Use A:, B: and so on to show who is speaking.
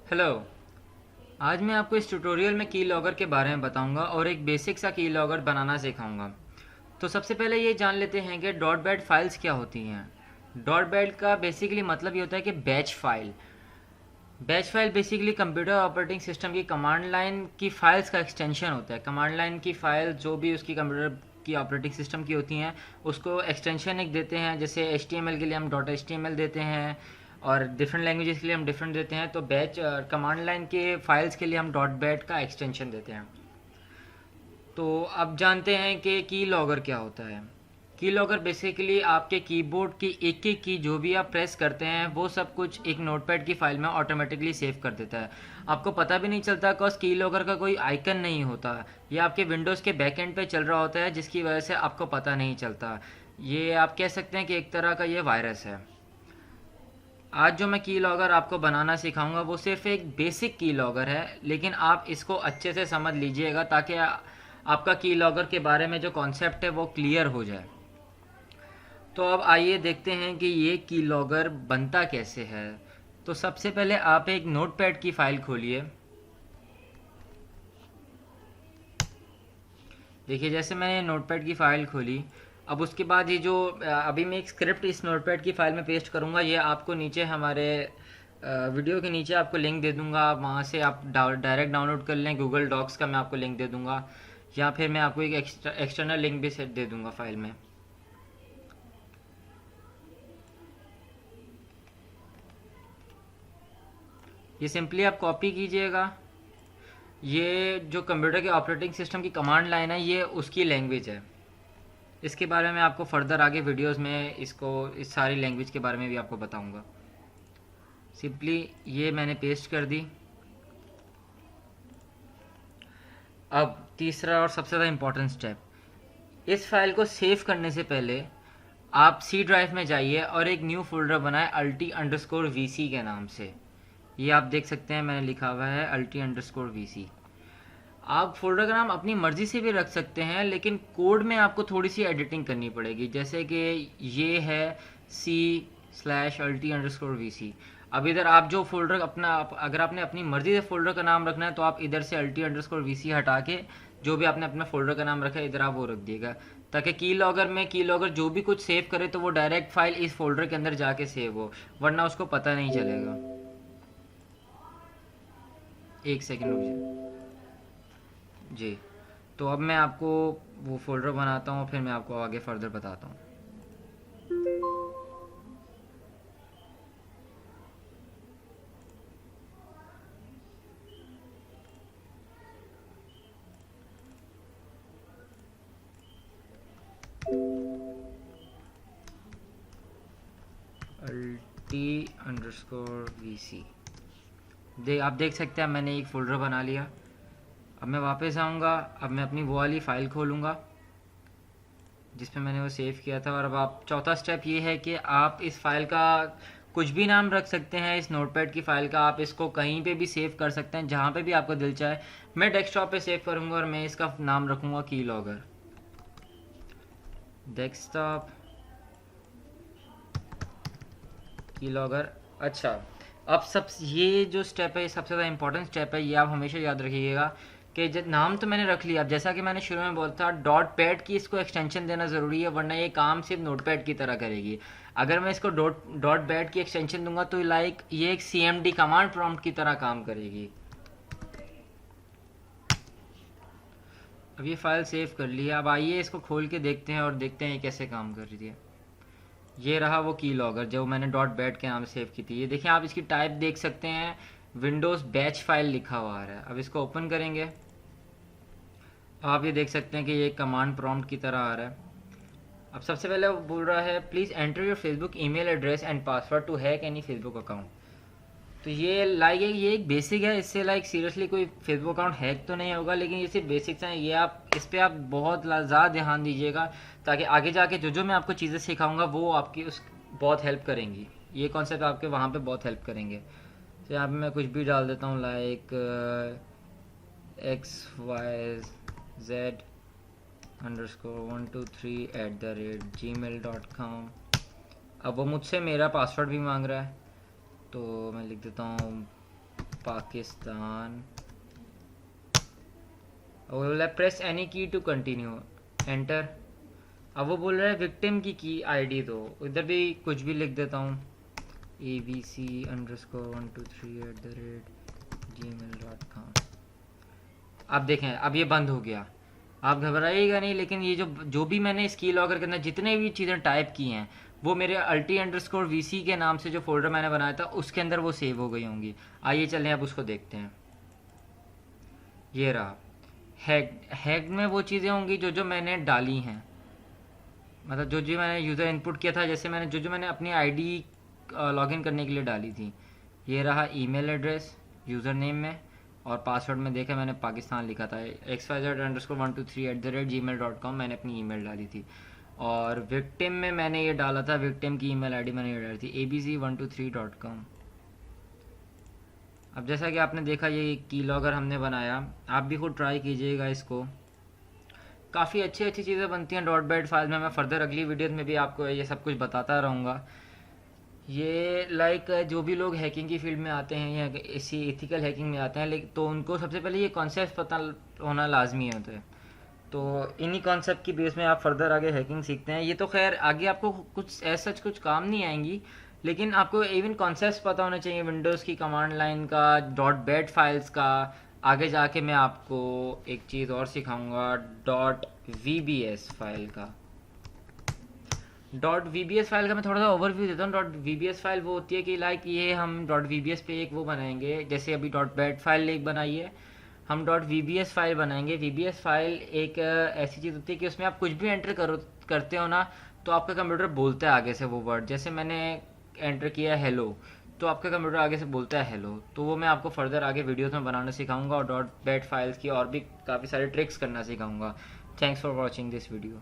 A: Hello. आज मैं आपको इस ट्यूटोरियल में की लॉगर के बारे में बताऊंगा और एक बेसिक सा की लॉगर बनाना सिखाऊंगा। तो सबसे पहले ये जान लेते हैं कि डॉट बैट फाइल्स क्या होती हैं। डॉट बैट का बेसिकली मतलब ये होता है कि batch file. Batch file basically computer operating system की कमांड लाइन की फाइल्स का एक्सटेंशन होता है। कमांड लाइन की फाइल जो भी उसकी कंप्यूटर की ऑपरेटिंग सिस्टम की होती हैं उसको एक्सटेंशन एक देते हैं। जैसे HTML के लिए हम डॉट HTML देते हैं और डिफरेंट लैंग्वेजेस के लिए हम डिफरेंट देते हैं। तो बैच कमांड लाइन के फाइल्स के लिए हम डॉट बैट का एक्सटेंशन देते हैं। तो अब जानते हैं कि की लॉगर क्या होता है। की लॉगर बेसिकली आपके कीबोर्ड की एक एक की जो भी आप प्रेस करते हैं वो सब कुछ एक नोटपैड की फाइल में ऑटोमेटिकली सेव कर देता है। आपको पता भी नहीं चलता बिकॉज की लॉगर का कोई आइकन नहीं होता। ये आपके विंडोज़ के बैकएंड पे चल रहा होता है जिसकी वजह से आपको पता नहीं चलता। ये आप कह सकते हैं कि एक तरह का ये वायरस है। आज जो मैं की लॉगर आपको बनाना सिखाऊंगा वो सिर्फ एक बेसिक की लॉगर है, लेकिन आप इसको अच्छे से समझ लीजिएगा ताकि आपका की लॉगर के बारे में जो कॉन्सेप्ट है वो क्लियर हो जाए। तो अब आइए देखते हैं कि ये की लॉगर बनता कैसे है। तो सबसे पहले आप एक नोटपैड की फ़ाइल खोलिए। देखिए जैसे मैंने नोटपैड की फ़ाइल खोली, अब उसके बाद ये जो अभी मैं एक स्क्रिप्ट इस नोटपैड की फ़ाइल में पेस्ट करूँगा, ये आपको नीचे हमारे वीडियो के नीचे आपको लिंक दे दूँगा। आप वहाँ से आप डायरेक्ट डाउनलोड कर लें। गूगल डॉक्स का मैं आपको लिंक दे दूँगा या फिर मैं आपको एक एक्सटर्नल लिंक भी सेट दे दूँगा फ़ाइल में। ये सिंपली आप कॉपी कीजिएगा। ये जो कंप्यूटर के ऑपरेटिंग सिस्टम की कमांड लाइन है ये उसकी लैंग्वेज है। इसके बारे में आपको फर्दर आगे वीडियोस में इस सारी लैंग्वेज के बारे में भी आपको बताऊंगा। सिंपली ये मैंने पेस्ट कर दी। अब तीसरा और सबसे ज़्यादा इम्पोर्टेंट स्टेप, इस फाइल को सेव करने से पहले आप सी ड्राइव में जाइए और एक न्यू फोल्डर बनाएं ulti_vc के नाम से। ये आप देख सकते हैं मैंने लिखा हुआ है ulti_vc। आप फोल्डर का नाम अपनी मर्जी से भी रख सकते हैं, लेकिन कोड में आपको थोड़ी सी एडिटिंग करनी पड़ेगी। जैसे कि ये है C/ulti_vc। अब इधर आप जो फोल्डर अगर आपने अपनी मर्जी से फोल्डर का नाम रखना है तो आप इधर से ulti_vc हटा के जो भी आपने अपना फोल्डर का नाम रखा है इधर आप वो रख दिएगा, ताकि की लॉगर जो भी कुछ सेव करे तो वो डायरेक्ट फाइल इस फोल्डर के अंदर जाके सेव हो, वरना उसको पता नहीं चलेगा। एक सेकेंड रुक जाए जी। तो अब मैं आपको वो फ़ोल्डर बनाता हूँ, फिर मैं आपको आगे फर्दर बताता हूँ। ulti_vc आप देख सकते हैं मैंने एक फ़ोल्डर बना लिया। अब मैं वापस आऊँगा। अब मैं अपनी वो वाली फ़ाइल खोलूँगा जिसमें मैंने वो सेव किया था। और अब आप चौथा स्टेप ये है कि आप इस फाइल का कुछ भी नाम रख सकते हैं। इस नोटपैड की फ़ाइल का आप इसको कहीं पे भी सेव कर सकते हैं, जहाँ पे भी आपको दिल चाहे। मैं डेस्कटॉप पे सेव करूँगा और मैं इसका नाम रखूँगा की लॉगर। डेस्कटॉप की लॉगर। अच्छा, अब ये जो स्टेप है ये सबसे ज़्यादा इंपॉर्टेंट स्टेप है। ये आप हमेशा याद रखिएगा कि जब नाम तो मैंने रख लिया, अब जैसा कि मैंने शुरू में बोला था डॉट पैड की इसको एक्सटेंशन देना ज़रूरी है, वरना ये काम सिर्फ नोट पैड की तरह करेगी। अगर मैं इसको डॉट पैड की एक्सटेंशन दूंगा तो ये एक CMD कमांड प्रॉम्प्ट की तरह काम करेगी। अब ये फाइल सेव कर ली है। अब आइए इसको खोल के देखते हैं और देखते हैं ये कैसे काम कर रही है। ये रहा वो की लॉगर जो मैंने डॉट बैट के नाम से सेव की थी। ये देखिए आप इसकी टाइप देख सकते हैं, विंडोज़ बैच फाइल लिखा हुआ आ रहा है। अब इसको ओपन करेंगे, आप ये देख सकते हैं कि ये कमांड प्रॉम्प्ट की तरह आ रहा है। अब सबसे पहले वो बोल रहा है please enter your Facebook email address and password to hack any Facebook account. तो ये एक बेसिक है। इससे सीरियसली कोई फेसबुक अकाउंट हैक तो नहीं होगा, लेकिन ये सिर्फ बेसिक्स हैं। ये आप इस पर आप बहुत ज़्यादा ध्यान दीजिएगा ताकि आगे जाके जो मैं आपको चीज़ें सिखाऊंगा वो आपकी उस बहुत हेल्प करेंगी। ये कॉन्सेप्ट आपके वहाँ पे बहुत हेल्प करेंगे। तो यहाँ पे मैं कुछ भी डाल देता हूँ लाइक xyz_123@gmail.com। अब वो मुझसे मेरा पासवर्ड भी मांग रहा है तो मैं लिख देता हूँ पाकिस्तान और बोला प्रेस एनी की टू कंटिन्यू, एंटर। अब वो बोल रहा है विक्टिम की आईडी दो, इधर भी कुछ भी लिख देता हूँ, abc_123@gmail.com। अब देखें, अब ये बंद हो गया। आप घबराइएगा नहीं, लेकिन ये जो भी मैंने इस की लॉगर के अंदर जितने भी चीज़ें टाइप की हैं वो मेरे ulti_vc के नाम से जो फोल्डर मैंने बनाया था उसके अंदर वो सेव हो गई होंगी। आइए चलें अब उसको देखते हैं। ये रहा हैग में वो चीज़ें होंगी जो मैंने डाली हैं, मतलब जो मैंने यूज़र इनपुट किया था, जैसे मैंने जो मैंने अपनी आईडी लॉगिन करने के लिए डाली थी। ये रहा ईमेल एड्रेस यूज़र नेम में, और पासवर्ड में देखा मैंने पाकिस्तान लिखा था, xyz_123@gmail.com मैंने अपनी ईमेल डाली थी। और विक्टिम में मैंने ये डाला था, विक्टिम की ईमेल आईडी मैंने ये डाली थी abc123.com। अब जैसा कि आपने देखा ये की लॉगर हमने बनाया, आप भी खुद ट्राई कीजिएगा इसको। काफ़ी अच्छी चीज़ें बनती हैं .bat फाइल में। मैं फर्दर अगली वीडियोस में भी आपको ये सब कुछ बताता रहूँगा। ये जो भी लोग हैकिंग की फील्ड में आते हैं या इसी एथिकल हैकिंग में आते हैं, लेकिन तो उनको सबसे पहले ये कॉन्सेप्ट पता होना लाजमी होता है। तो इन्हीं कॉन्सेप्ट की बेस में आप फर्दर आगे हैकिंग सीखते हैं। ये तो खैर आगे आपको कुछ ऐसा कुछ काम नहीं आएंगी, लेकिन आपको इवन कॉन्सेप्ट पता होना चाहिए विंडोज़ की कमांड लाइन का, .bat फाइल्स का। आगे जाके मैं आपको एक चीज़ और सिखाऊंगा, .vbs फाइल का। .vbs फाइल का मैं थोड़ा सा ओवरव्यू देता हूँ। .vbs फाइल वो होती है कि ये हम .vbs पे एक वो बनाएंगे, जैसे अभी .bat फाइल एक बनाई है, हम .vbs फाइल बनाएंगे। vbs फाइल एक ऐसी चीज़ होती है कि उसमें आप कुछ भी एंटर करते हो ना, तो आपका कंप्यूटर बोलता है आगे से वो वर्ड। जैसे मैंने एंटर किया हेलो, तो आपका कंप्यूटर आगे से बोलता है हेलो। तो वो मैं आपको फर्दर आगे वीडियोस में बनाना सिखाऊंगा, और .bat फाइल्स की और भी काफ़ी सारे ट्रिक्स करना सिखाऊंगा। Thanks for watching this video.